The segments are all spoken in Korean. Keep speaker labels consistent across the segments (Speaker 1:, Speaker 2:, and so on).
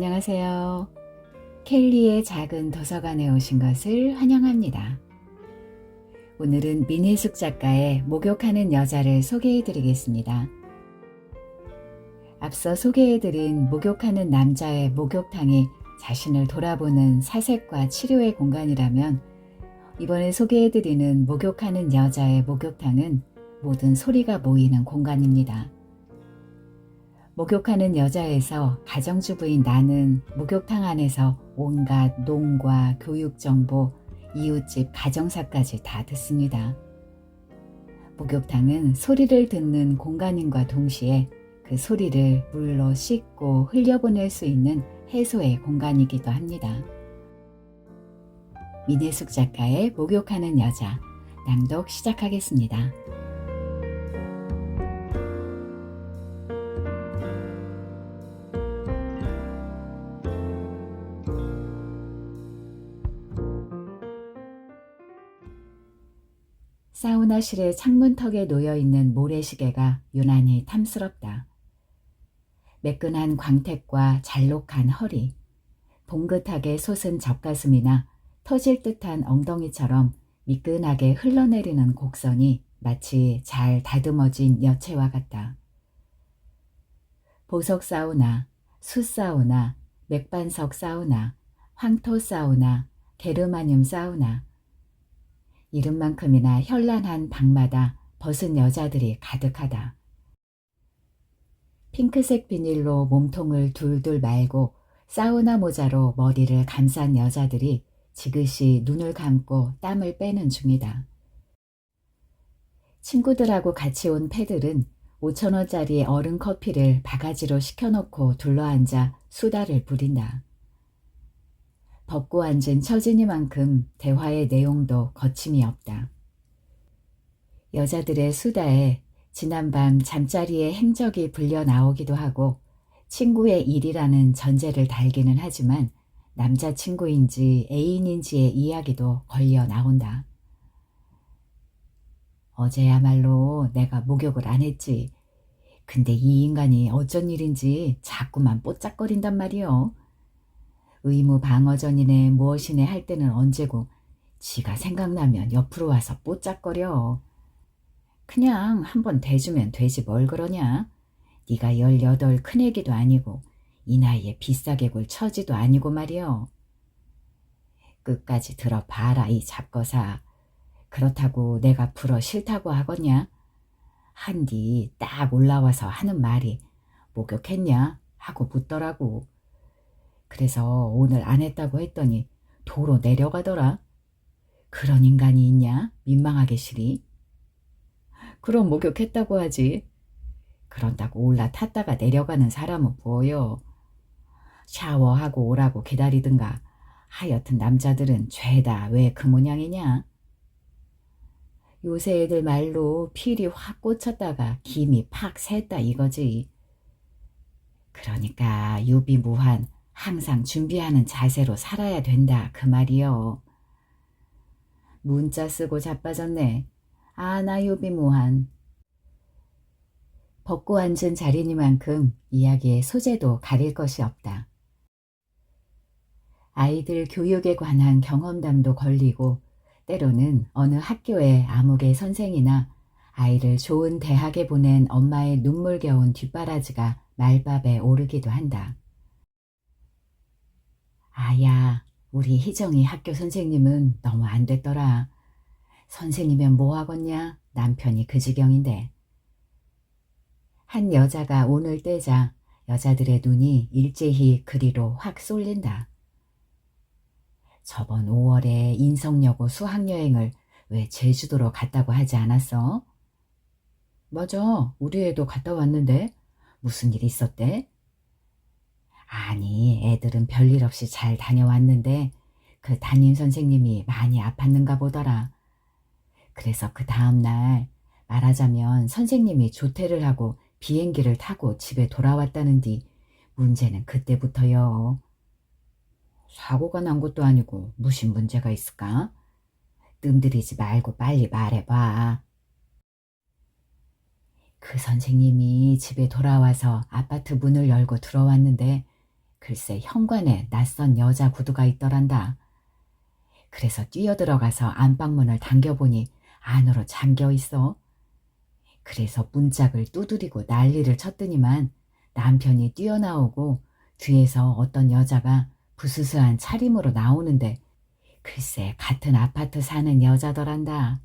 Speaker 1: 안녕하세요. 켈리의 작은 도서관에 오신 것을 환영합니다. 오늘은 민혜숙 작가의 목욕하는 여자를 소개해 드리겠습니다. 앞서 소개해드린 목욕하는 남자의 목욕탕이 자신을 돌아보는 사색과 치료의 공간이라면, 이번에 소개해드리는 목욕하는 여자의 목욕탕은 모든 소리가 모이는 공간입니다. 목욕하는 여자에서 가정주부인 나는 목욕탕 안에서 온갖 농과 교육정보, 이웃집 가정사까지 다 듣습니다. 목욕탕은 소리를 듣는 공간인과 동시에 그 소리를 물로 씻고 흘려보낼 수 있는 해소의 공간이기도 합니다. 민혜숙 작가의 목욕하는 여자, 낭독 시작하겠습니다. 사우나실의 창문턱에 놓여있는 모래시계가 유난히 탐스럽다. 매끈한 광택과 잘록한 허리, 봉긋하게 솟은 젖가슴이나 터질 듯한 엉덩이처럼 미끈하게 흘러내리는 곡선이 마치 잘 다듬어진 여체와 같다. 보석 사우나, 숯사우나, 맥반석 사우나, 황토 사우나, 게르마늄 사우나, 이름만큼이나 현란한 방마다 벗은 여자들이 가득하다. 핑크색 비닐로 몸통을 둘둘 말고 사우나 모자로 머리를 감싼 여자들이 지그시 눈을 감고 땀을 빼는 중이다. 친구들하고 같이 온 패들은 5,000원짜리 얼음 커피를 바가지로 시켜놓고 둘러앉아 수다를 부린다. 벗고 앉은 처진이만큼 대화의 내용도 거침이 없다. 여자들의 수다에 지난밤 잠자리의 행적이 불려 나오기도 하고 친구의 일이라는 전제를 달기는 하지만 남자친구인지 애인인지의 이야기도 걸려 나온다. 어제야말로 내가 목욕을 안 했지. 근데 이 인간이 어쩐 일인지 자꾸만 뽀짝거린단 말이요. 의무 방어전이네 무엇이네 할 때는 언제고 지가 생각나면 옆으로 와서 뽀짝거려. 그냥 한번 대주면 되지 뭘 그러냐. 네가 18 큰애기도 아니고 이 나이에 비싸게 굴 처지도 아니고 말이여. 끝까지 들어봐라 이 잡거사. 그렇다고 내가 불어 싫다고 하겠냐. 한디 딱 올라와서 하는 말이 목욕했냐 하고 묻더라고. 그래서 오늘 안 했다고 했더니 도로 내려가더라. 그런 인간이 있냐? 민망하게 시리. 그럼 목욕했다고 하지. 그런다고 올라탔다가 내려가는 사람은 보여. 샤워하고 오라고 기다리든가. 하여튼 남자들은 죄다 왜 그 모양이냐? 요새 애들 말로 필이 확 꽂혔다가 김이 팍 샜다 이거지. 그러니까 유비무환 항상 준비하는 자세로 살아야 된다 그 말이요. 문자 쓰고 자빠졌네. 아, 나 유비무환. 벗고 앉은 자리니만큼 이야기의 소재도 가릴 것이 없다. 아이들 교육에 관한 경험담도 걸리고 때로는 어느 학교의 아무개 선생이나 아이를 좋은 대학에 보낸 엄마의 눈물겨운 뒷바라지가 말밥에 오르기도 한다. 아야, 우리 희정이 학교 선생님은 너무 안 됐더라. 선생이면 뭐 하겠냐? 남편이 그 지경인데. 한 여자가 오늘 떼자 여자들의 눈이 일제히 그리로 확 쏠린다. 저번 5월에 인성여고 수학여행을 왜 제주도로 갔다고 하지 않았어? 맞아, 우리 애도 갔다 왔는데 무슨 일 있었대? 아니, 애들은 별일 없이 잘 다녀왔는데 그 담임 선생님이 많이 아팠는가 보더라. 그래서 그 다음날 말하자면 선생님이 조퇴를 하고 비행기를 타고 집에 돌아왔다는디 문제는 그때부터요. 사고가 난 것도 아니고 무슨 문제가 있을까? 뜸들이지 말고 빨리 말해봐. 그 선생님이 집에 돌아와서 아파트 문을 열고 들어왔는데 글쎄 현관에 낯선 여자 구두가 있더란다. 그래서 뛰어들어가서 안방문을 당겨보니 안으로 잠겨 있어. 그래서 문짝을 두드리고 난리를 쳤더니만 남편이 뛰어나오고 뒤에서 어떤 여자가 부스스한 차림으로 나오는데 글쎄 같은 아파트 사는 여자더란다.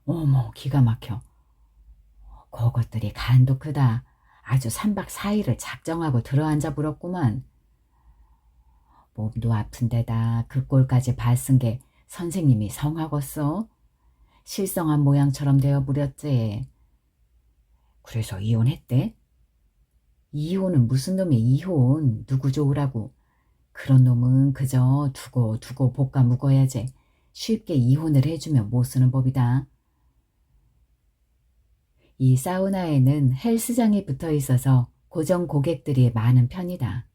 Speaker 1: 어머 기가 막혀. 그것들이 간도 크다. 아주 3박 4일을 작정하고 들어앉아 불었구만. 몸도 아픈데다 그 꼴까지 봤은 게 선생님이 성하겄어? 실성한 모양처럼 되어부렸지. 그래서 이혼했대? 이혼은 무슨 놈의 이혼. 누구 좋으라고. 그런 놈은 그저 두고 볶아 묵어야지. 쉽게 이혼을 해주면 못 쓰는 법이다. 이 사우나에는 헬스장이 붙어 있어서 고정 고객들이 많은 편이다.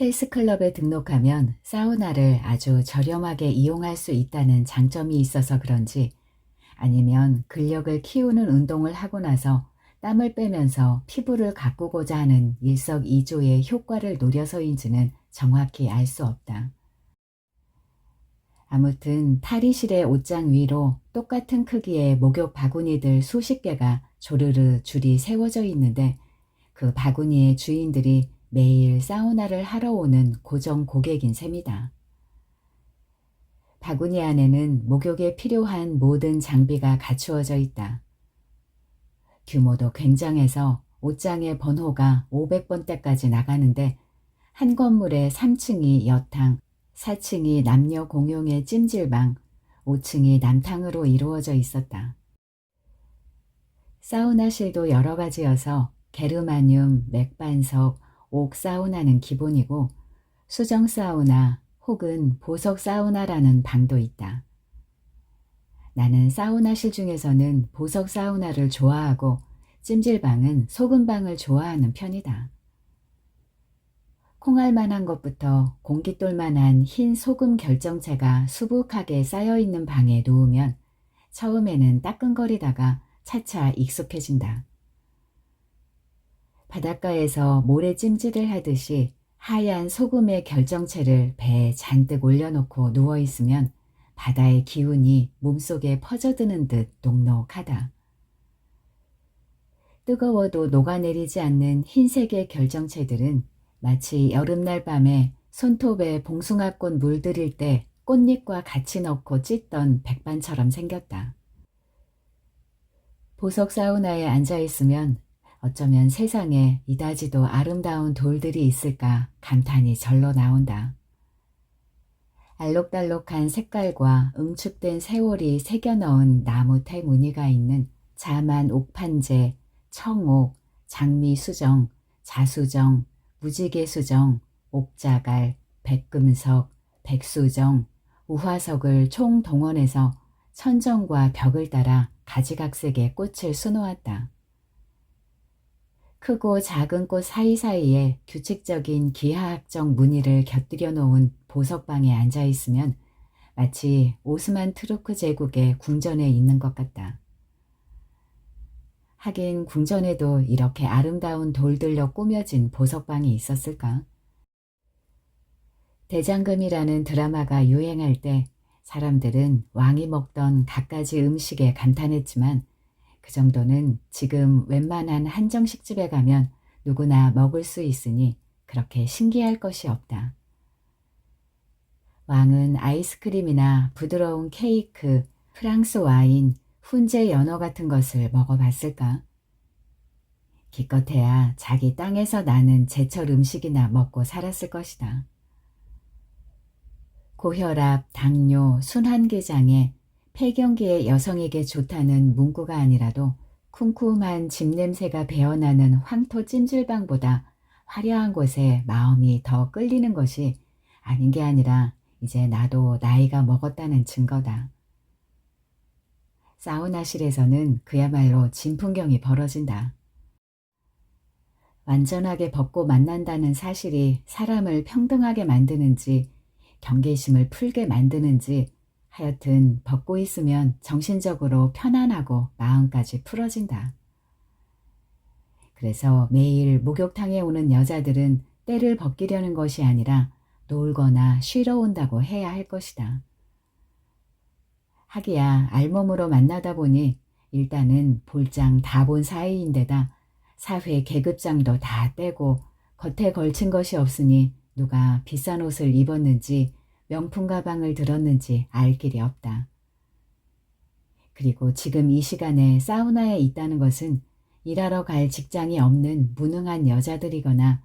Speaker 1: 헬스클럽에 등록하면 사우나를 아주 저렴하게 이용할 수 있다는 장점이 있어서 그런지 아니면 근력을 키우는 운동을 하고 나서 땀을 빼면서 피부를 가꾸고자 하는 일석이조의 효과를 노려서인지는 정확히 알 수 없다. 아무튼 탈의실의 옷장 위로 똑같은 크기의 목욕 바구니들 수십 개가 조르르 줄이 세워져 있는데 그 바구니의 주인들이 매일 사우나를 하러 오는 고정 고객인 셈이다. 바구니 안에는 목욕에 필요한 모든 장비가 갖추어져 있다. 규모도 굉장해서 옷장의 번호가 500번대까지 나가는데 한 건물에 3층이 여탕, 4층이 남녀 공용의 찜질방, 5층이 남탕으로 이루어져 있었다. 사우나실도 여러 가지여서 게르마늄, 맥반석, 옥 사우나는 기본이고 수정 사우나 혹은 보석 사우나라는 방도 있다. 나는 사우나실 중에서는 보석 사우나를 좋아하고 찜질방은 소금방을 좋아하는 편이다. 콩알만한 것부터 공깃돌만한 흰 소금 결정체가 수북하게 쌓여있는 방에 놓으면 처음에는 따끔거리다가 차차 익숙해진다. 바닷가에서 모래 찜질을 하듯이 하얀 소금의 결정체를 배에 잔뜩 올려놓고 누워있으면 바다의 기운이 몸속에 퍼져드는 듯 녹록하다. 뜨거워도 녹아내리지 않는 흰색의 결정체들은 마치 여름날 밤에 손톱에 봉숭아꽃 물들일 때 꽃잎과 같이 넣고 찢던 백반처럼 생겼다. 보석 사우나에 앉아있으면 어쩌면 세상에 이다지도 아름다운 돌들이 있을까 감탄이 절로 나온다. 알록달록한 색깔과 응축된 세월이 새겨넣은 나무테 무늬가 있는 자만 옥판재, 청옥, 장미수정, 자수정, 무지개수정, 옥자갈, 백금석, 백수정, 우화석을 총동원해서 천정과 벽을 따라 가지각색의 꽃을 수놓았다. 크고 작은 꽃 사이사이에 규칙적인 기하학적 무늬를 곁들여 놓은 보석방에 앉아있으면 마치 오스만 투르크 제국의 궁전에 있는 것 같다. 하긴 궁전에도 이렇게 아름다운 돌들로 꾸며진 보석방이 있었을까? 대장금이라는 드라마가 유행할 때 사람들은 왕이 먹던 갖가지 음식에 감탄했지만 그 정도는 지금 웬만한 한정식집에 가면 누구나 먹을 수 있으니 그렇게 신기할 것이 없다. 왕은 아이스크림이나 부드러운 케이크, 프랑스 와인, 훈제 연어 같은 것을 먹어봤을까? 기껏해야 자기 땅에서 나는 제철 음식이나 먹고 살았을 것이다. 고혈압, 당뇨, 순환기장에 폐경기의 여성에게 좋다는 문구가 아니라도 쿰쿰한 집 냄새가 배어나는 황토 찜질방보다 화려한 곳에 마음이 더 끌리는 것이 아닌 게 아니라 이제 나도 나이가 먹었다는 증거다. 사우나실에서는 그야말로 진풍경이 벌어진다. 완전하게 벗고 만난다는 사실이 사람을 평등하게 만드는지 경계심을 풀게 만드는지 하여튼 벗고 있으면 정신적으로 편안하고 마음까지 풀어진다. 그래서 매일 목욕탕에 오는 여자들은 때를 벗기려는 것이 아니라 놀거나 쉬러 온다고 해야 할 것이다. 하기야 알몸으로 만나다 보니 일단은 볼장 다 본 사이인데다 사회 계급장도 다 떼고 겉에 걸친 것이 없으니 누가 비싼 옷을 입었는지 명품 가방을 들었는지 알 길이 없다. 그리고 지금 이 시간에 사우나에 있다는 것은 일하러 갈 직장이 없는 무능한 여자들이거나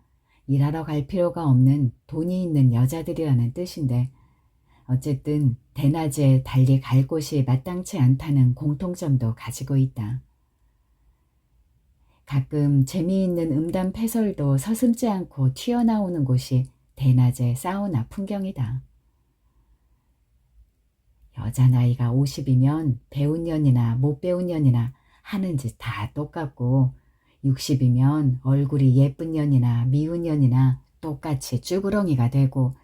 Speaker 1: 일하러 갈 필요가 없는 돈이 있는 여자들이라는 뜻인데 어쨌든 대낮에 달리 갈 곳이 마땅치 않다는 공통점도 가지고 있다. 가끔 재미있는 음담 패설도 서슴지 않고 튀어나오는 곳이 대낮의 사우나 풍경이다. 여자 나이가 50이면 배운 년이나 못 배운 년이나 하는 짓 다 똑같고 60이면 얼굴이 예쁜 년이나 미운 년이나 똑같이 쭈구렁이가 되고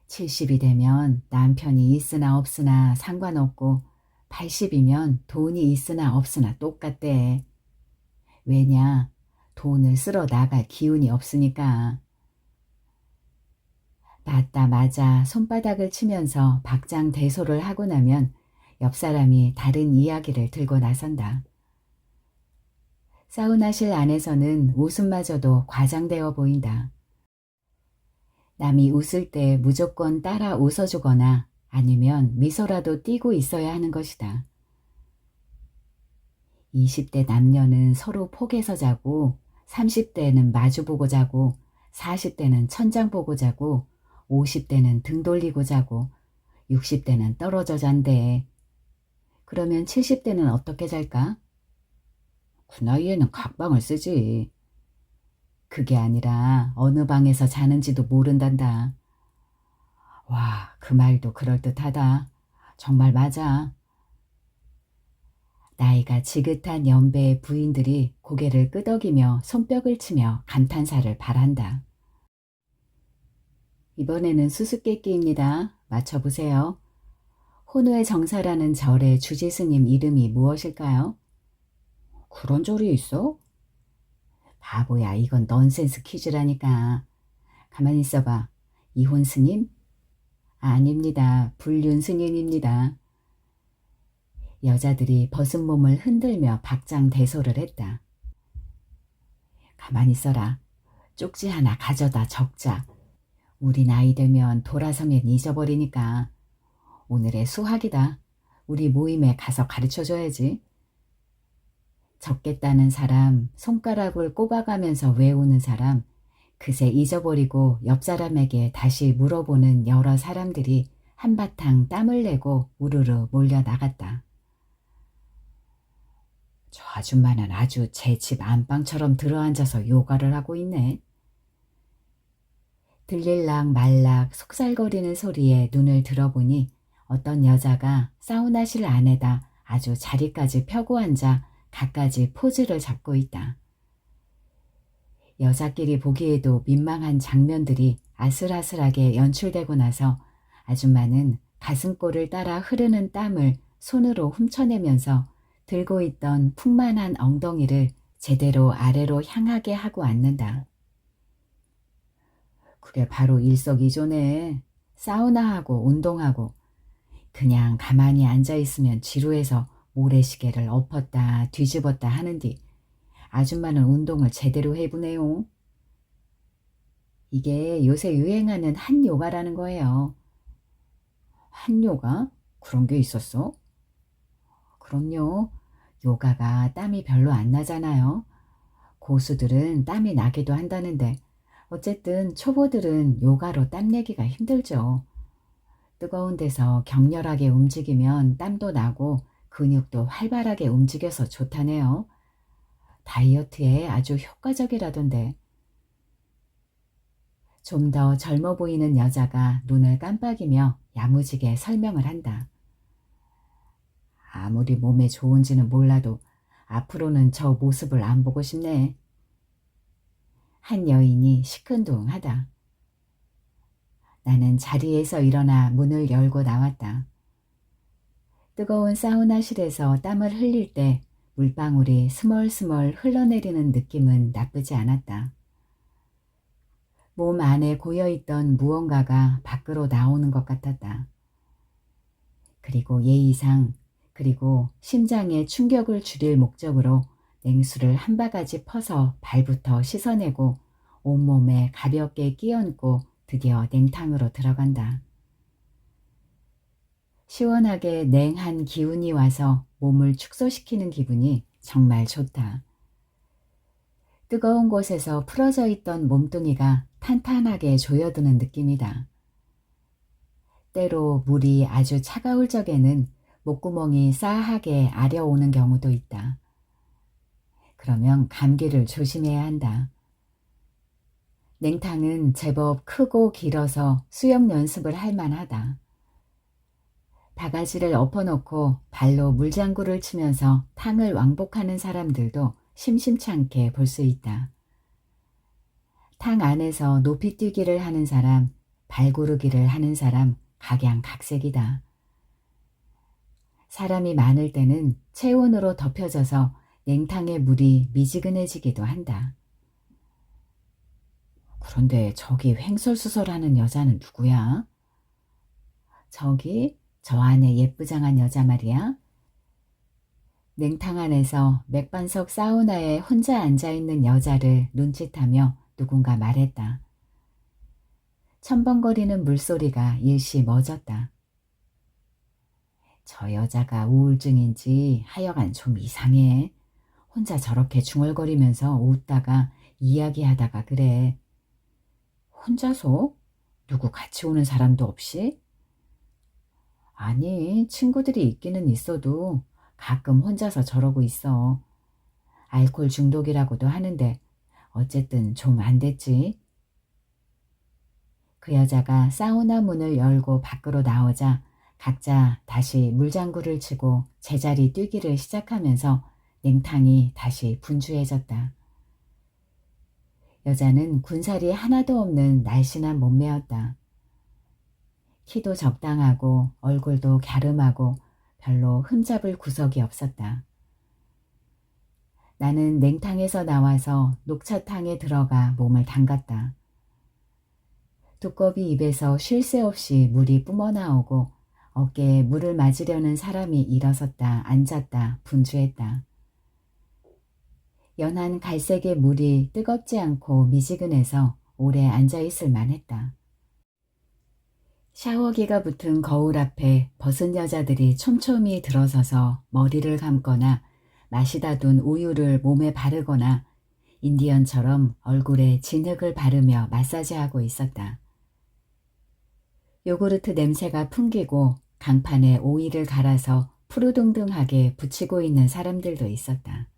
Speaker 1: 70이 되면 남편이 있으나 없으나 상관없고 80이면 돈이 있으나 없으나 똑같대. 왜냐? 돈을 쓸어 나갈 기운이 없으니까. 맞다 맞아 손바닥을 치면서 박장대소를 하고 나면 옆 사람이 다른 이야기를 들고 나선다. 사우나실 안에서는 웃음마저도 과장되어 보인다. 남이 웃을 때 무조건 따라 웃어주거나 아니면 미소라도 띄고 있어야 하는 것이다. 20대 남녀는 서로 폭에서 자고 30대는 마주보고 자고 40대는 천장 보고 자고 50대는 등 돌리고 자고 60대는 떨어져 잔대. 그러면 70대는 어떻게 잘까? 그 나이에는 각방을 쓰지. 그게 아니라 어느 방에서 자는지도 모른단다. 와, 그 말도 그럴듯하다. 정말 맞아. 나이가 지긋한 연배의 부인들이 고개를 끄덕이며 손뼉을 치며 감탄사를 발한다. 이번에는 수수께끼입니다. 맞춰보세요. 혼우의 정사라는 절의 주지스님 이름이 무엇일까요? 그런 절이 있어? 바보야, 이건 넌센스 퀴즈라니까. 가만히 있어봐. 이혼 스님? 아닙니다. 불륜 스님입니다. 여자들이 벗은 몸을 흔들며 박장대소를 했다. 가만히 있어라. 쪽지 하나 가져다 적자. 우리 나이 되면 돌아서면 잊어버리니까. 오늘의 수학이다. 우리 모임에 가서 가르쳐줘야지. 적겠다는 사람, 손가락을 꼽아가면서 외우는 사람, 그새 잊어버리고 옆 사람에게 다시 물어보는 여러 사람들이 한바탕 땀을 내고 우르르 몰려나갔다. 저 아줌마는 아주 제 집 안방처럼 들어앉아서 요가를 하고 있네. 들릴락 말락 속살거리는 소리에 눈을 들어보니 어떤 여자가 사우나실 안에다 아주 자리까지 펴고 앉아 갖가지 포즈를 잡고 있다. 여자끼리 보기에도 민망한 장면들이 아슬아슬하게 연출되고 나서 아줌마는 가슴골을 따라 흐르는 땀을 손으로 훔쳐내면서 들고 있던 풍만한 엉덩이를 제대로 아래로 향하게 하고 앉는다. 그게 바로 일석이조네. 사우나하고 운동하고 그냥 가만히 앉아있으면 지루해서 모래시계를 엎었다 뒤집었다 하는디 아줌마는 운동을 제대로 해보네요. 이게 요새 유행하는 한요가라는 거예요. 한요가? 그런 게 있었어? 그럼요. 요가가 땀이 별로 안 나잖아요. 고수들은 땀이 나기도 한다는데 어쨌든 초보들은 요가로 땀 내기가 힘들죠. 뜨거운 데서 격렬하게 움직이면 땀도 나고 근육도 활발하게 움직여서 좋다네요. 다이어트에 아주 효과적이라던데. 좀 더 젊어 보이는 여자가 눈을 깜빡이며 야무지게 설명을 한다. 아무리 몸에 좋은지는 몰라도 앞으로는 저 모습을 안 보고 싶네. 한 여인이 시큰둥하다. 나는 자리에서 일어나 문을 열고 나왔다. 뜨거운 사우나실에서 땀을 흘릴 때 물방울이 스멀스멀 흘러내리는 느낌은 나쁘지 않았다. 몸 안에 고여있던 무언가가 밖으로 나오는 것 같았다. 그리고 예의상, 그리고 심장에 충격을 줄일 목적으로 냉수를 한 바가지 퍼서 발부터 씻어내고 온몸에 가볍게 끼얹고 드디어 냉탕으로 들어간다. 시원하게 냉한 기운이 와서 몸을 축소시키는 기분이 정말 좋다. 뜨거운 곳에서 풀어져 있던 몸뚱이가 탄탄하게 조여드는 느낌이다. 때로 물이 아주 차가울 적에는 목구멍이 싸하게 아려오는 경우도 있다. 그러면 감기를 조심해야 한다. 냉탕은 제법 크고 길어서 수영 연습을 할 만하다. 바가지를 엎어놓고 발로 물장구를 치면서 탕을 왕복하는 사람들도 심심치 않게 볼 수 있다. 탕 안에서 높이 뛰기를 하는 사람, 발구르기를 하는 사람, 각양각색이다. 사람이 많을 때는 체온으로 덮여져서 냉탕의 물이 미지근해지기도 한다. 그런데 저기 횡설수설하는 여자는 누구야? 저기 저 안에 예쁘장한 여자 말이야. 냉탕 안에서 맥반석 사우나에 혼자 앉아있는 여자를 눈짓하며 누군가 말했다. 첨벙거리는 물소리가 일시 멎었다. 저 여자가 우울증인지 하여간 좀 이상해. 혼자 저렇게 중얼거리면서 웃다가 이야기하다가 그래. 혼자서? 누구 같이 오는 사람도 없이? 아니, 친구들이 있기는 있어도 가끔 혼자서 저러고 있어. 알코올 중독이라고도 하는데 어쨌든 좀 안 됐지. 그 여자가 사우나 문을 열고 밖으로 나오자 각자 다시 물장구를 치고 제자리 뛰기를 시작하면서 냉탕이 다시 분주해졌다. 여자는 군살이 하나도 없는 날씬한 몸매였다. 키도 적당하고 얼굴도 갸름하고 별로 흠잡을 구석이 없었다. 나는 냉탕에서 나와서 녹차탕에 들어가 몸을 담갔다. 두꺼비 입에서 쉴 새 없이 물이 뿜어나오고 어깨에 물을 맞으려는 사람이 일어섰다 앉았다 분주했다. 연한 갈색의 물이 뜨겁지 않고 미지근해서 오래 앉아있을 만했다. 샤워기가 붙은 거울 앞에 벗은 여자들이 촘촘히 들어서서 머리를 감거나 마시다 둔 우유를 몸에 바르거나 인디언처럼 얼굴에 진흙을 바르며 마사지하고 있었다. 요구르트 냄새가 풍기고 강판에 오이를 갈아서 푸르둥둥하게 붙이고 있는 사람들도 있었다.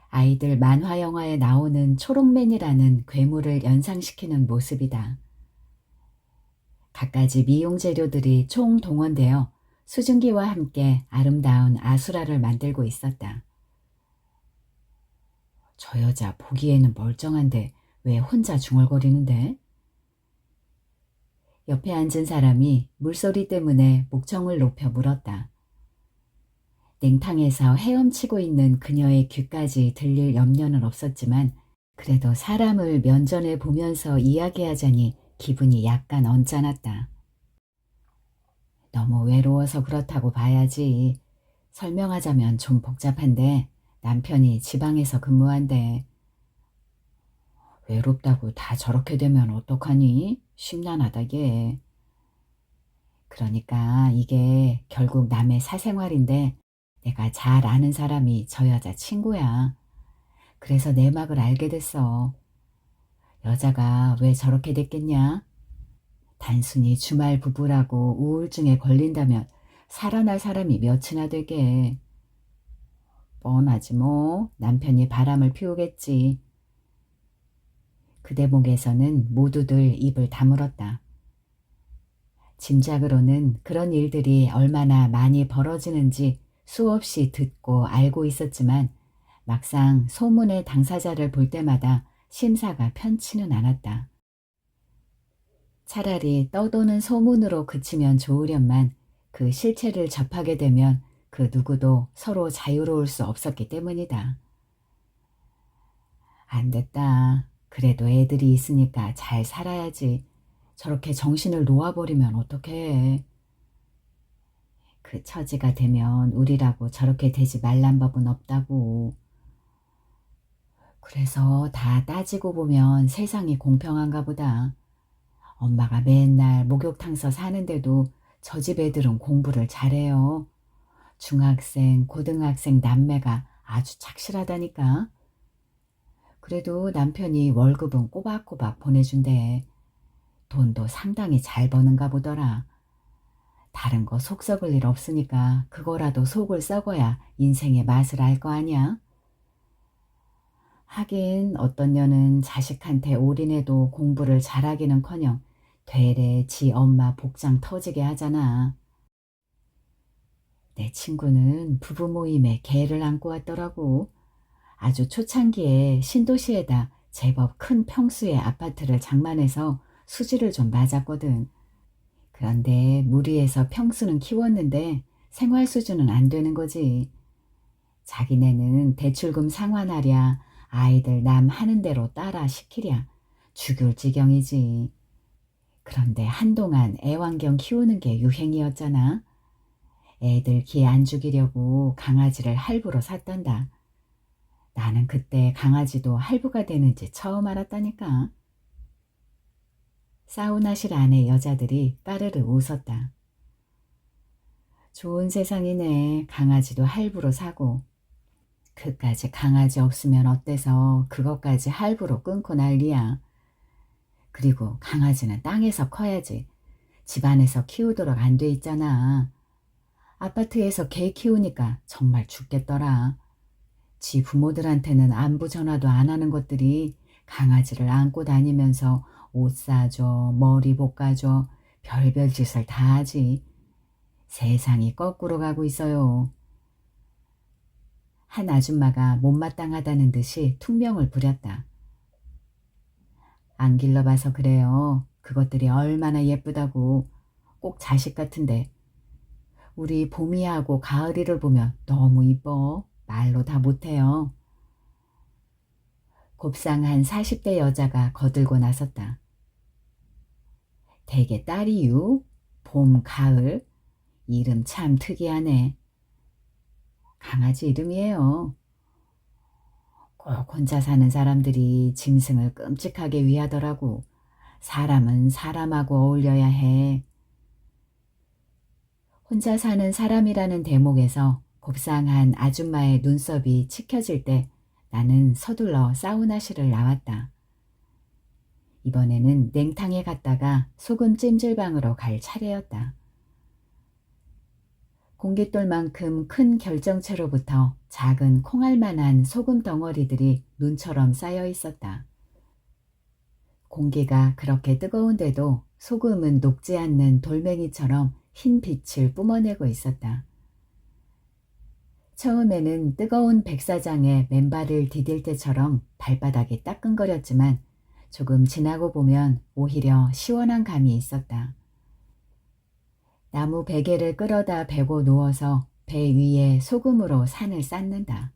Speaker 1: 아이들 만화 영화에 나오는 초록맨이라는 괴물을 연상시키는 모습이다. 갖가지 미용 재료들이 총동원되어 수증기와 함께 아름다운 아수라를 만들고 있었다. 저 여자 보기에는 멀쩡한데 왜 혼자 중얼거리는데? 옆에 앉은 사람이 물소리 때문에 목청을 높여 물었다. 냉탕에서 헤엄치고 있는 그녀의 귀까지 들릴 염려는 없었지만 그래도 사람을 면전에 보면서 이야기하자니 기분이 약간 언짢았다. 너무 외로워서 그렇다고 봐야지. 설명하자면 좀 복잡한데 남편이 지방에서 근무한대. 외롭다고 다 저렇게 되면 어떡하니? 심란하다 얘. 그러니까 이게 결국 남의 사생활인데 내가 잘 아는 사람이 저 여자 친구야. 그래서 내막을 알게 됐어. 여자가 왜 저렇게 됐겠냐? 단순히 주말 부부라고 우울증에 걸린다면 살아날 사람이 몇이나 되게. 뻔하지 뭐. 남편이 바람을 피우겠지. 그 대목에서는 모두들 입을 다물었다. 짐작으로는 그런 일들이 얼마나 많이 벌어지는지 수없이 듣고 알고 있었지만 막상 소문의 당사자를 볼 때마다 심사가 편치는 않았다. 차라리 떠도는 소문으로 그치면 좋으련만 그 실체를 접하게 되면 그 누구도 서로 자유로울 수 없었기 때문이다. 안 됐다. 그래도 애들이 있으니까 잘 살아야지. 저렇게 정신을 놓아버리면 어떡해. 그 처지가 되면 우리라고 저렇게 되지 말란 법은 없다고. 그래서 다 따지고 보면 세상이 공평한가 보다. 엄마가 맨날 목욕탕서 사는데도 저 집 애들은 공부를 잘해요. 중학생, 고등학생 남매가 아주 착실하다니까. 그래도 남편이 월급은 꼬박꼬박 보내준대. 돈도 상당히 잘 버는가 보더라. 다른 거 속 썩을 일 없으니까 그거라도 속을 썩어야 인생의 맛을 알 거 아니야? 하긴 어떤 년은 자식한테 올인해도 공부를 잘하기는커녕 되레 지 엄마 복장 터지게 하잖아. 내 친구는 부부 모임에 개를 안고 왔더라고. 아주 초창기에 신도시에다 제법 큰 평수의 아파트를 장만해서 수지를 좀 맞았거든. 그런데 무리해서 평수는 키웠는데 생활 수준은 안 되는 거지. 자기네는 대출금 상환하랴, 아이들 남 하는 대로 따라 시키랴, 죽을 지경이지. 그런데 한동안 애완견 키우는 게 유행이었잖아. 애들 기 안 죽이려고 강아지를 할부로 샀단다. 나는 그때 강아지도 할부가 되는지 처음 알았다니까. 사우나실 안에 여자들이 까르르 웃었다. 좋은 세상이네. 강아지도 할부로 사고. 그까지 강아지 없으면 어때서 그것까지 할부로 끊고 난리야. 그리고 강아지는 땅에서 커야지. 집안에서 키우도록 안 돼 있잖아. 아파트에서 개 키우니까 정말 죽겠더라. 지 부모들한테는 안부 전화도 안 하는 것들이 강아지를 안고 다니면서 옷 사줘, 머리 볶아줘, 별별 짓을 다 하지. 세상이 거꾸로 가고 있어요. 한 아줌마가 못마땅하다는 듯이 퉁명을 부렸다. 안 길러봐서 그래요. 그것들이 얼마나 예쁘다고. 꼭 자식 같은데. 우리 봄이하고 가을이를 보면 너무 이뻐. 말로 다 못해요. 곱상한 40대 여자가 거들고 나섰다. 대개 딸이유? 봄, 가을? 이름 참 특이하네. 강아지 이름이에요. 꼭 혼자 사는 사람들이 짐승을 끔찍하게 위하더라고. 사람은 사람하고 어울려야 해. 혼자 사는 사람이라는 대목에서 곱상한 아줌마의 눈썹이 치켜질 때 나는 서둘러 사우나실을 나왔다. 이번에는 냉탕에 갔다가 소금 찜질방으로 갈 차례였다. 공깃돌만큼 큰 결정체로부터 작은 콩알만한 소금 덩어리들이 눈처럼 쌓여 있었다. 공기가 그렇게 뜨거운데도 소금은 녹지 않는 돌멩이처럼 흰 빛을 뿜어내고 있었다. 처음에는 뜨거운 백사장에 맨발을 디딜 때처럼 발바닥이 따끔거렸지만 조금 지나고 보면 오히려 시원한 감이 있었다. 나무 베개를 끌어다 베고 누워서 배 위에 소금으로 산을 쌓는다.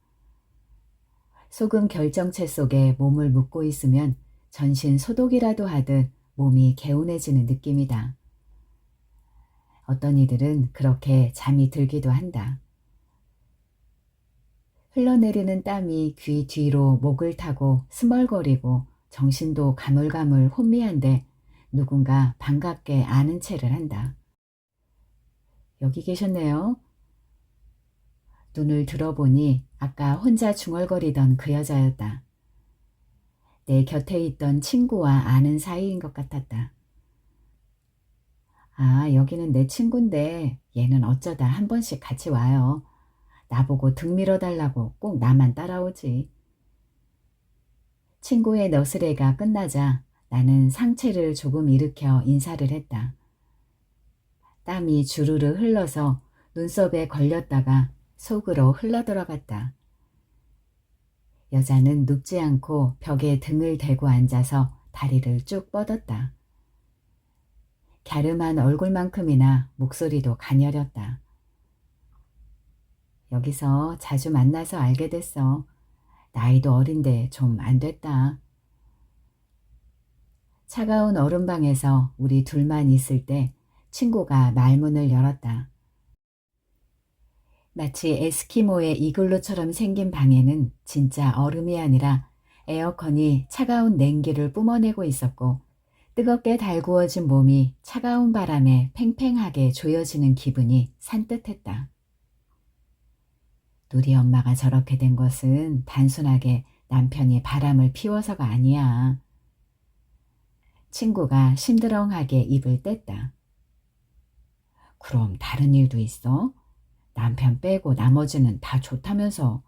Speaker 1: 소금 결정체 속에 몸을 묻고 있으면 전신 소독이라도 하듯 몸이 개운해지는 느낌이다. 어떤 이들은 그렇게 잠이 들기도 한다. 흘러내리는 땀이 귀 뒤로 목을 타고 스멀거리고 정신도 가물가물 혼미한데 누군가 반갑게 아는 체를 한다. 여기 계셨네요. 눈을 들어보니 아까 혼자 중얼거리던 그 여자였다. 내 곁에 있던 친구와 아는 사이인 것 같았다. 아, 여기는 내 친구인데 얘는 어쩌다 한 번씩 같이 와요. 나보고 등 밀어달라고 꼭 나만 따라오지. 친구의 너스레가 끝나자 나는 상체를 조금 일으켜 인사를 했다. 땀이 주르르 흘러서 눈썹에 걸렸다가 속으로 흘러들어갔다. 여자는 눕지 않고 벽에 등을 대고 앉아서 다리를 쭉 뻗었다. 갸름한 얼굴만큼이나 목소리도 가녀렸다. 여기서 자주 만나서 알게 됐어. 나이도 어린데 좀 안 됐다. 차가운 얼음방에서 우리 둘만 있을 때 친구가 말문을 열었다. 마치 에스키모의 이글루처럼 생긴 방에는 진짜 얼음이 아니라 에어컨이 차가운 냉기를 뿜어내고 있었고 뜨겁게 달구어진 몸이 차가운 바람에 팽팽하게 조여지는 기분이 산뜻했다. 누리 엄마가 저렇게 된 것은 단순하게 남편이 바람을 피워서가 아니야. 친구가 심드렁하게 입을 뗐다. 그럼 다른 일도 있어? 남편 빼고 나머지는 다 좋다면서.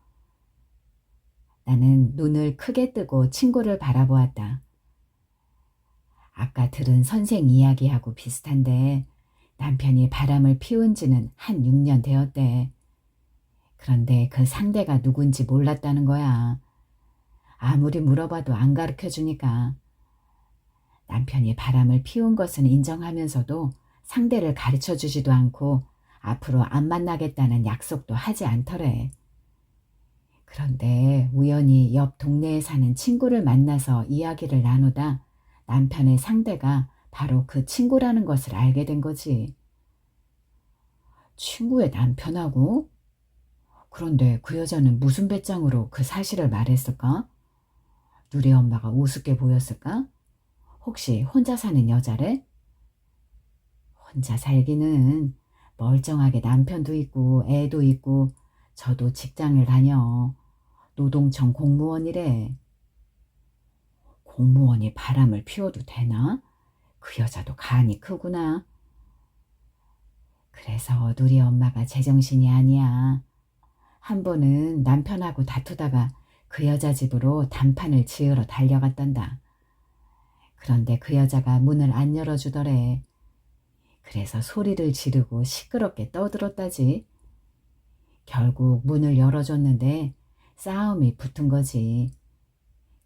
Speaker 1: 나는 눈을 크게 뜨고 친구를 바라보았다. 아까 들은 선생 이야기하고 비슷한데 남편이 바람을 피운 지는 한 6년 되었대. 그런데 그 상대가 누군지 몰랐다는 거야. 아무리 물어봐도 안 가르쳐 주니까. 남편이 바람을 피운 것은 인정하면서도 상대를 가르쳐 주지도 않고 앞으로 안 만나겠다는 약속도 하지 않더래. 그런데 우연히 옆 동네에 사는 친구를 만나서 이야기를 나누다 남편의 상대가 바로 그 친구라는 것을 알게 된 거지. 친구의 남편하고? 그런데 그 여자는 무슨 배짱으로 그 사실을 말했을까? 누리 엄마가 우습게 보였을까? 혹시 혼자 사는 여자래? 혼자 살기는 멀쩡하게 남편도 있고 애도 있고 저도 직장을 다녀. 노동청 공무원이래. 공무원이 바람을 피워도 되나? 그 여자도 간이 크구나. 그래서 누리 엄마가 제정신이 아니야. 한 번은 남편하고 다투다가 그 여자 집으로 단판을 지으러 달려갔단다. 그런데 그 여자가 문을 안 열어주더래. 그래서 소리를 지르고 시끄럽게 떠들었다지. 결국 문을 열어줬는데 싸움이 붙은 거지.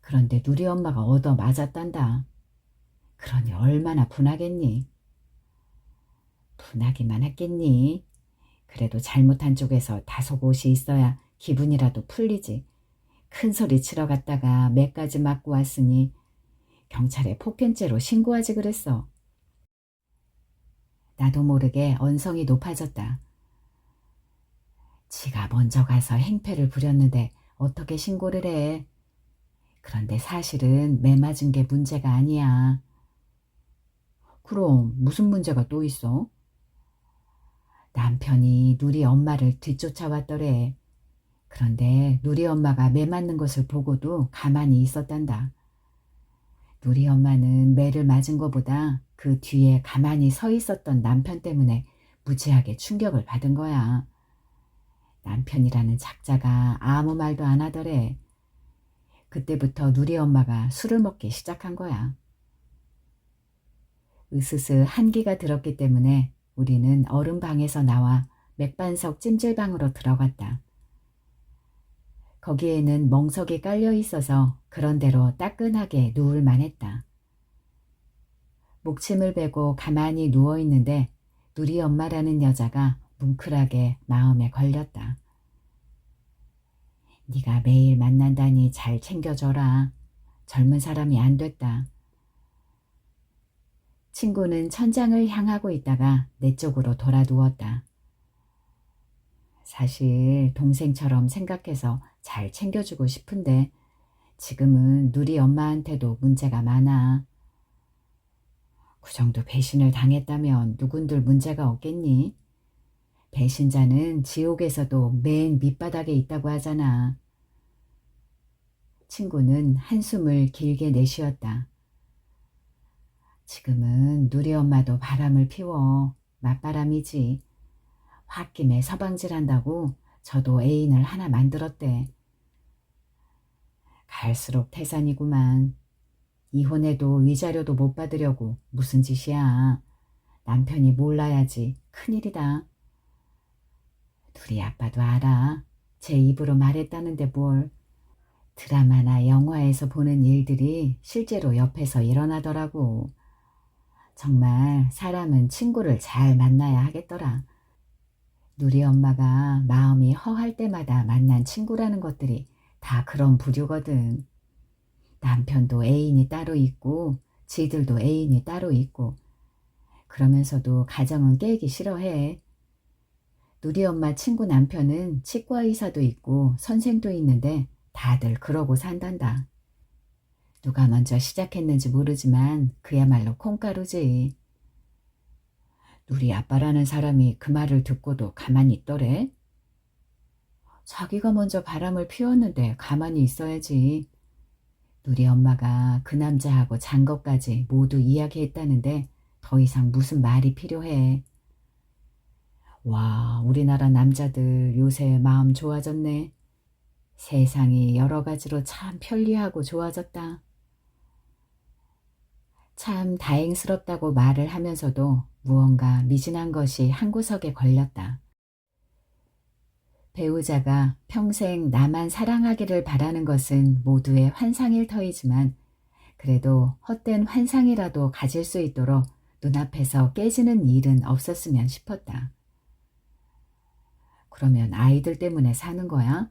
Speaker 1: 그런데 누리 엄마가 얻어 맞았단다. 그러니 얼마나 분하겠니? 분하기만 했겠니? 그래도 잘못한 쪽에서 다소곳이 있어야 기분이라도 풀리지. 큰 소리 치러 갔다가 매까지 맞고 왔으니 경찰에 폭행죄로 신고하지 그랬어. 나도 모르게 언성이 높아졌다. 지가 먼저 가서 행패를 부렸는데 어떻게 신고를 해? 그런데 사실은 매 맞은 게 문제가 아니야. 그럼 무슨 문제가 또 있어? 남편이 누리 엄마를 뒤쫓아왔더래. 그런데 누리 엄마가 매 맞는 것을 보고도 가만히 있었단다. 누리 엄마는 매를 맞은 것보다 그 뒤에 가만히 서 있었던 남편 때문에 무지하게 충격을 받은 거야. 남편이라는 작자가 아무 말도 안 하더래. 그때부터 누리 엄마가 술을 먹기 시작한 거야. 으스스 한기가 들었기 때문에 우리는 얼음방에서 나와 맥반석 찜질방으로 들어갔다. 거기에는 멍석이 깔려 있어서 그런대로 따끈하게 누울 만했다. 목침을 베고 가만히 누워있는데 누리 엄마라는 여자가 뭉클하게 마음에 걸렸다. 네가 매일 만난다니 잘 챙겨줘라. 젊은 사람이 안 됐다. 친구는 천장을 향하고 있다가 내 쪽으로 돌아 누웠다. 사실 동생처럼 생각해서 잘 챙겨주고 싶은데 지금은 누리 엄마한테도 문제가 많아. 그 정도 배신을 당했다면 누군들 문제가 없겠니? 배신자는 지옥에서도 맨 밑바닥에 있다고 하잖아. 친구는 한숨을 길게 내쉬었다. 지금은 누리 엄마도 바람을 피워. 맞바람이지. 홧김에 서방질한다고 저도 애인을 하나 만들었대. 갈수록 태산이구만. 이혼해도 위자료도 못 받으려고 무슨 짓이야. 남편이 몰라야지. 큰일이다. 누리 아빠도 알아. 제 입으로 말했다는데 뭘. 드라마나 영화에서 보는 일들이 실제로 옆에서 일어나더라고. 정말 사람은 친구를 잘 만나야 하겠더라. 누리 엄마가 마음이 허할 때마다 만난 친구라는 것들이 다 그런 부류거든. 남편도 애인이 따로 있고 지들도 애인이 따로 있고 그러면서도 가정은 깨기 싫어해. 누리 엄마 친구 남편은 치과 의사도 있고 선생도 있는데 다들 그러고 산단다. 누가 먼저 시작했는지 모르지만 그야말로 콩가루지. 누리 아빠라는 사람이 그 말을 듣고도 가만히 있더래. 자기가 먼저 바람을 피웠는데 가만히 있어야지. 누리 엄마가 그 남자하고 잔 것까지 모두 이야기했다는데 더 이상 무슨 말이 필요해. 와, 우리나라 남자들 요새 마음 좋아졌네. 세상이 여러 가지로 참 편리하고 좋아졌다. 참 다행스럽다고 말을 하면서도 무언가 미진한 것이 한 구석에 걸렸다. 배우자가 평생 나만 사랑하기를 바라는 것은 모두의 환상일 터이지만 그래도 헛된 환상이라도 가질 수 있도록 눈앞에서 깨지는 일은 없었으면 싶었다. 그러면 아이들 때문에 사는 거야?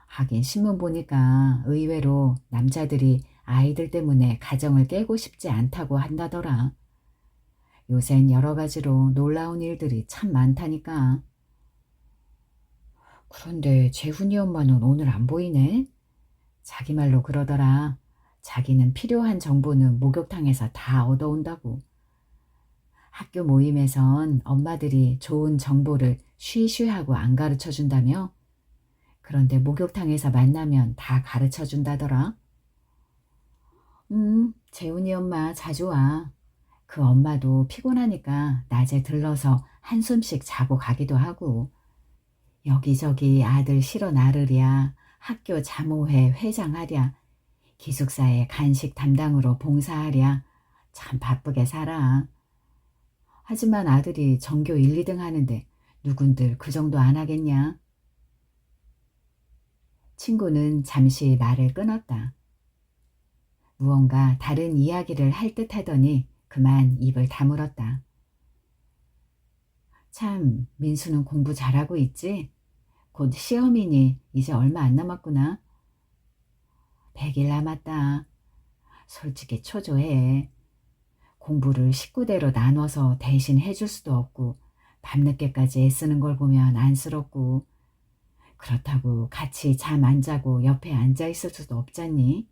Speaker 1: 하긴 신문 보니까 의외로 남자들이 아이들 때문에 가정을 깨고 싶지 않다고 한다더라. 요샌 여러 가지로 놀라운 일들이 참 많다니까. 그런데 재훈이 엄마는 오늘 안 보이네? 자기 말로 그러더라. 자기는 필요한 정보는 목욕탕에서 다 얻어온다고. 학교 모임에선 엄마들이 좋은 정보를 쉬쉬하고 안 가르쳐 준다며? 그런데 목욕탕에서 만나면 다 가르쳐 준다더라. 재훈이 엄마 자주 와. 그 엄마도 피곤하니까 낮에 들러서 한숨씩 자고 가기도 하고 여기저기 아들 실어 나르랴, 학교 자모회 회장하랴, 기숙사에 간식 담당으로 봉사하랴. 참 바쁘게 살아. 하지만 아들이 전교 1, 2등 하는데 누군들 그 정도 안 하겠냐? 친구는 잠시 말을 끊었다. 무언가 다른 이야기를 할 듯 하더니 그만 입을 다물었다. 참, 민수는 공부 잘하고 있지? 곧 시험이니 이제 얼마 안 남았구나. 100일 남았다. 솔직히 초조해. 공부를 식구대로 나눠서 대신 해줄 수도 없고 밤늦게까지 애쓰는 걸 보면 안쓰럽고 그렇다고 같이 잠 안 자고 옆에 앉아 있을 수도 없잖니.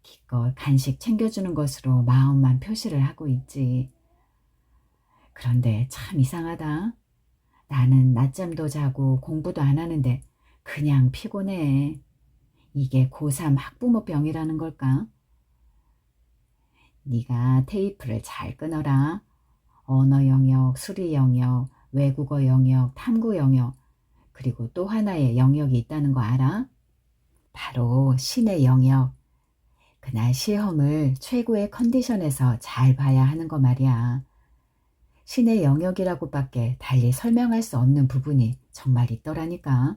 Speaker 1: 기껏 간식 챙겨주는 것으로 마음만 표시를 하고 있지. 그런데 참 이상하다. 나는 낮잠도 자고 공부도 안 하는데 그냥 피곤해. 이게 고3 학부모병이라는 걸까? 네가 테이프를 잘 끊어라. 언어 영역, 수리 영역, 외국어 영역, 탐구 영역, 그리고 또 하나의 영역이 있다는 거 알아? 바로 신의 영역. 그날 시험을 최고의 컨디션에서 잘 봐야 하는 거 말이야. 신의 영역이라고밖에 달리 설명할 수 없는 부분이 정말 있더라니까.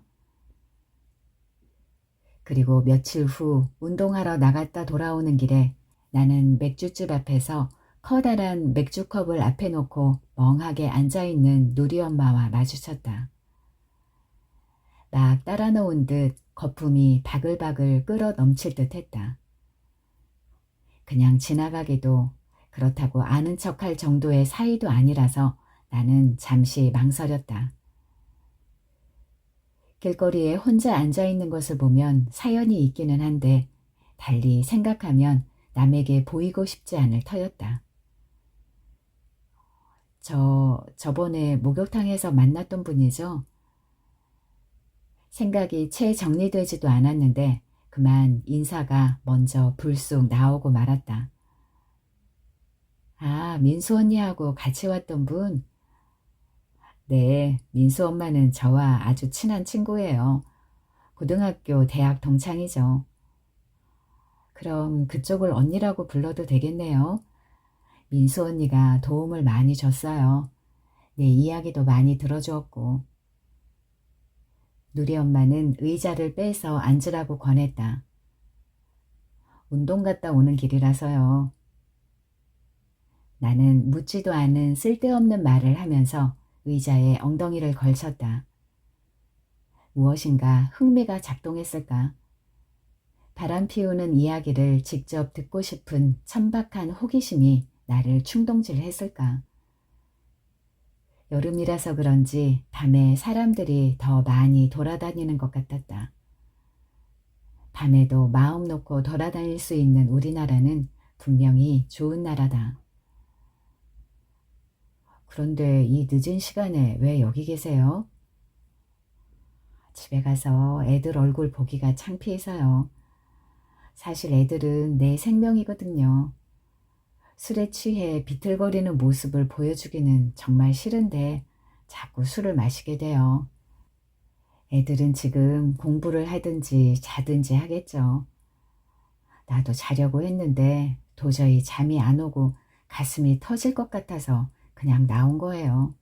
Speaker 1: 그리고 며칠 후 운동하러 나갔다 돌아오는 길에 나는 맥주집 앞에서 커다란 맥주컵을 앞에 놓고 멍하게 앉아있는 누리 엄마와 마주쳤다. 막 따라 놓은 듯 거품이 바글바글 끓어 넘칠 듯 했다. 그냥 지나가기도 그렇다고 아는 척할 정도의 사이도 아니라서 나는 잠시 망설였다. 길거리에 혼자 앉아있는 것을 보면 사연이 있기는 한데 달리 생각하면 남에게 보이고 싶지 않을 터였다. 저번에 목욕탕에서 만났던 분이죠? 생각이 채 정리되지도 않았는데 그만 인사가 먼저 불쑥 나오고 말았다. 아, 민수 언니하고 같이 왔던 분? 네, 민수 엄마는 저와 아주 친한 친구예요. 고등학교, 대학 동창이죠. 그럼 그쪽을 언니라고 불러도 되겠네요. 민수 언니가 도움을 많이 줬어요. 내 이야기도 많이 들어주었고. 누리 엄마는 의자를 빼서 앉으라고 권했다. 운동 갔다 오는 길이라서요. 나는 묻지도 않은 쓸데없는 말을 하면서 의자에 엉덩이를 걸쳤다. 무엇인가 흥미가 작동했을까? 바람 피우는 이야기를 직접 듣고 싶은 천박한 호기심이 나를 충동질했을까? 여름이라서 그런지 밤에 사람들이 더 많이 돌아다니는 것 같았다. 밤에도 마음 놓고 돌아다닐 수 있는 우리나라는 분명히 좋은 나라다. 그런데 이 늦은 시간에 왜 여기 계세요? 집에 가서 애들 얼굴 보기가 창피해서요. 사실 애들은 내 생명이거든요. 술에 취해 비틀거리는 모습을 보여주기는 정말 싫은데 자꾸 술을 마시게 돼요. 애들은 지금 공부를 하든지 자든지 하겠죠. 나도 자려고 했는데 도저히 잠이 안 오고 가슴이 터질 것 같아서 그냥 나온 거예요.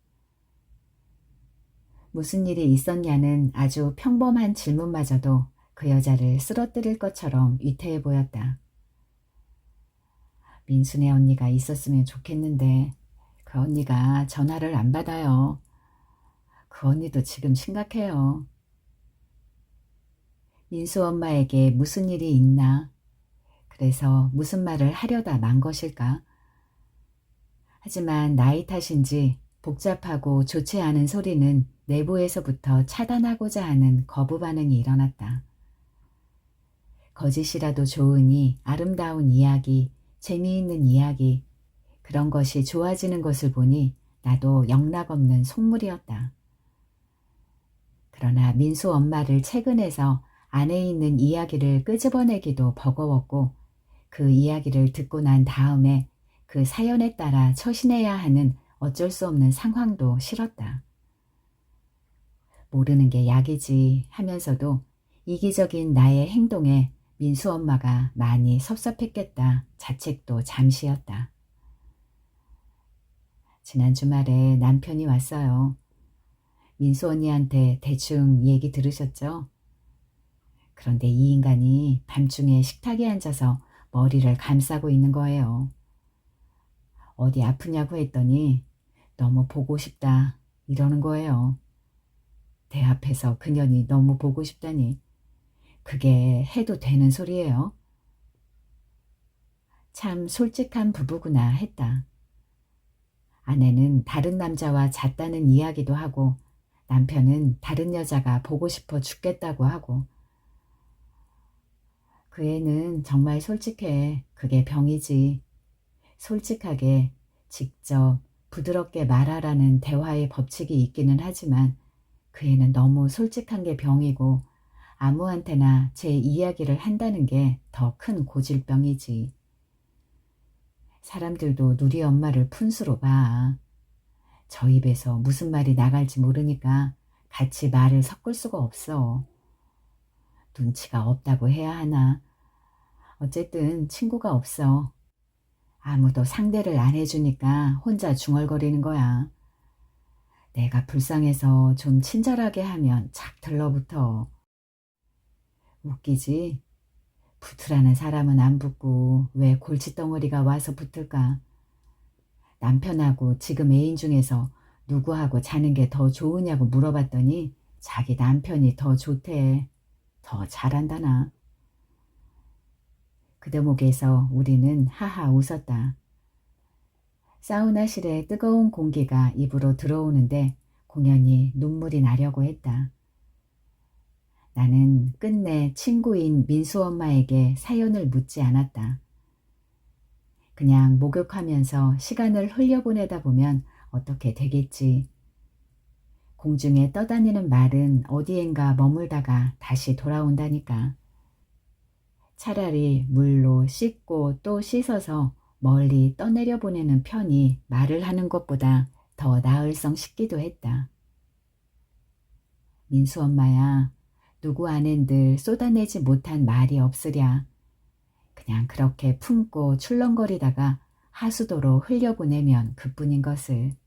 Speaker 1: 무슨 일이 있었냐는 아주 평범한 질문마저도 그 여자를 쓰러뜨릴 것처럼 위태해 보였다. 민수네 언니가 있었으면 좋겠는데 그 언니가 전화를 안 받아요. 그 언니도 지금 심각해요. 민수 엄마에게 무슨 일이 있나? 그래서 무슨 말을 하려다 만 것일까? 하지만 나이 탓인지 복잡하고 좋지 않은 소리는 내부에서부터 차단하고자 하는 거부 반응이 일어났다. 거짓이라도 좋으니 아름다운 이야기, 재미있는 이야기, 그런 것이 좋아지는 것을 보니 나도 영락없는 속물이었다. 그러나 민수 엄마를 채근해서 안에 있는 이야기를 끄집어내기도 버거웠고 그 이야기를 듣고 난 다음에 그 사연에 따라 처신해야 하는 어쩔 수 없는 상황도 싫었다. 모르는 게 약이지 하면서도 이기적인 나의 행동에 민수 엄마가 많이 섭섭했겠다 자책도 잠시였다. 지난 주말에 남편이 왔어요. 민수 언니한테 대충 얘기 들으셨죠? 그런데 이 인간이 밤중에 식탁에 앉아서 머리를 감싸고 있는 거예요. 어디 아프냐고 했더니 너무 보고 싶다 이러는 거예요. 내 앞에서 그년이 너무 보고 싶다니 그게 해도 되는 소리예요? 참 솔직한 부부구나 했다. 아내는 다른 남자와 잤다는 이야기도 하고 남편은 다른 여자가 보고 싶어 죽겠다고 하고 그 애는 정말 솔직해. 그게 병이지. 솔직하게 직접 부드럽게 말하라는 대화의 법칙이 있기는 하지만 그 애는 너무 솔직한 게 병이고 아무한테나 제 이야기를 한다는 게 더 큰 고질병이지. 사람들도 누리 엄마를 푼수로 봐. 저 입에서 무슨 말이 나갈지 모르니까 같이 말을 섞을 수가 없어. 눈치가 없다고 해야 하나. 어쨌든 친구가 없어. 아무도 상대를 안 해주니까 혼자 중얼거리는 거야. 내가 불쌍해서 좀 친절하게 하면 착 들러붙어. 웃기지? 붙으라는 사람은 안 붙고 왜 골칫덩어리가 와서 붙을까? 남편하고 지금 애인 중에서 누구하고 자는 게 더 좋으냐고 물어봤더니 자기 남편이 더 좋대. 더 잘한다나. 그 대목에서 우리는 하하 웃었다. 사우나실에 뜨거운 공기가 입으로 들어오는데 공연히 눈물이 나려고 했다. 나는 끝내 친구인 민수 엄마에게 사연을 묻지 않았다. 그냥 목욕하면서 시간을 흘려보내다 보면 어떻게 되겠지. 공중에 떠다니는 말은 어디엔가 머물다가 다시 돌아온다니까. 차라리 물로 씻고 또 씻어서 멀리 떠내려 보내는 편이 말을 하는 것보다 더 나을성 싶기도 했다. 민수 엄마야, 누구 안엔들 쏟아내지 못한 말이 없으랴. 그냥 그렇게 품고 출렁거리다가 하수도로 흘려보내면 그뿐인 것을.